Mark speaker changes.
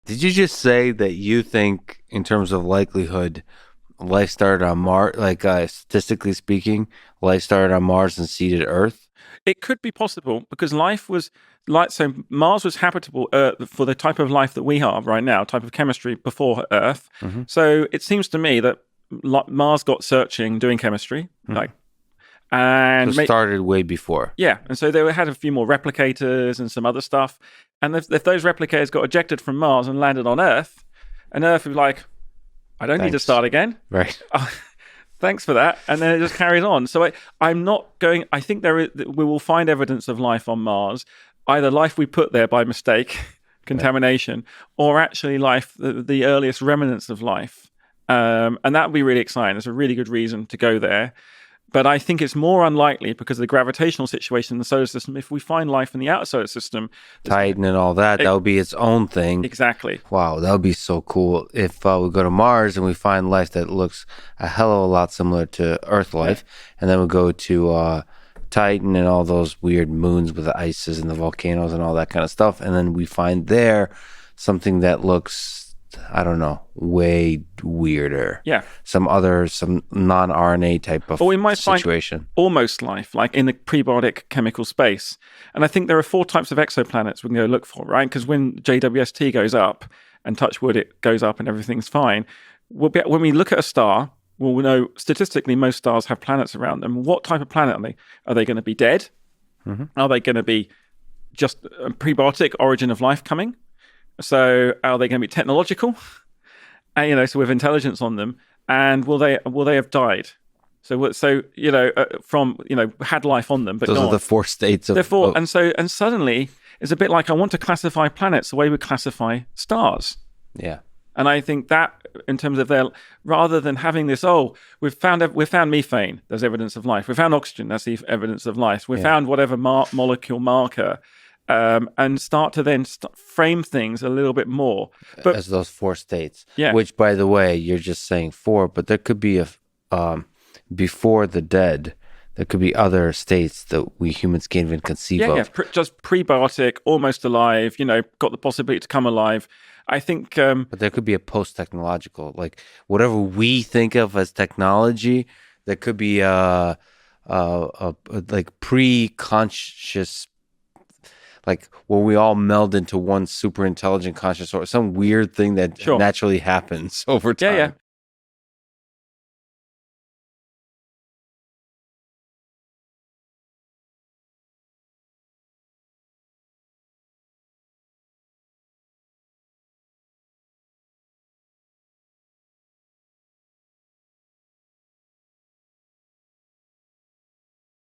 Speaker 1: Did you just say that you think, in terms of likelihood, life started on Mars? Like statistically speaking, life started on Mars and seeded Earth.
Speaker 2: It could be possible because life was like, so Mars was habitable for the type of life that we have right now, type of chemistry before Earth.
Speaker 1: Mm-hmm.
Speaker 2: So it seems to me that Mars got searching, doing chemistry,
Speaker 1: So
Speaker 2: and
Speaker 1: started way before.
Speaker 2: yeah, and so they had a few more replicators and some other stuff. And if those replicators got ejected from Mars and landed on Earth, and Earth was like, I don't need to start again.
Speaker 1: Right.
Speaker 2: Thanks for that. And then it just carries on. So I'm not going. I think we will find evidence of life on Mars, either life we put there by mistake, contamination, or actually life, the earliest remnants of life. And that would be really exciting. There's a really good reason to go there. But I think it's more unlikely because of the gravitational situation in the solar system. If we find life in the outer solar system,
Speaker 1: Titan and all that, that would be its own thing.
Speaker 2: Exactly.
Speaker 1: Wow, that would be so cool if we go to Mars and we find life that looks a hell of a lot similar to Earth life, and then we go to Titan and all those weird moons with the ices and the volcanoes and all that kind of stuff, and then we find there something that looks, I don't know, way weirder.
Speaker 2: Yeah.
Speaker 1: Some non-RNA type of
Speaker 2: or we might
Speaker 1: situation.
Speaker 2: Find almost life, like in the prebiotic chemical space. And I think there are 4 types of exoplanets we can go look for, right? Because when JWST goes up, and touch wood, it goes up and everything's fine. When we look at a star, we'll know statistically most stars have planets around them. What type of planet are they? Are they going to be dead? Mm-hmm. Are they going to be just a prebiotic origin of life coming? So are they going to be technological? And, so with intelligence on them, and will they have died? So from had life on them, but
Speaker 1: those are the 4 states of.
Speaker 2: Therefore, and suddenly it's a bit like I want to classify planets the way we classify stars.
Speaker 1: Yeah.
Speaker 2: And I think that in terms of rather than having this, we've found methane, there's evidence of life. We found oxygen, that's the evidence of life. We found whatever molecule marker. And start to then frame things a little bit more. But,
Speaker 1: as those 4 states.
Speaker 2: Yeah.
Speaker 1: Which, by the way, you're just saying 4, but there could be before the dead, there could be other states that we humans can't even conceive of.
Speaker 2: Yeah, just prebiotic, almost alive, got the possibility to come alive. I think...
Speaker 1: but there could be a post-technological, like whatever we think of as technology, there could be a like pre-conscious, like where we all meld into one super intelligent conscious or some weird thing that naturally happens over time.
Speaker 2: Yeah.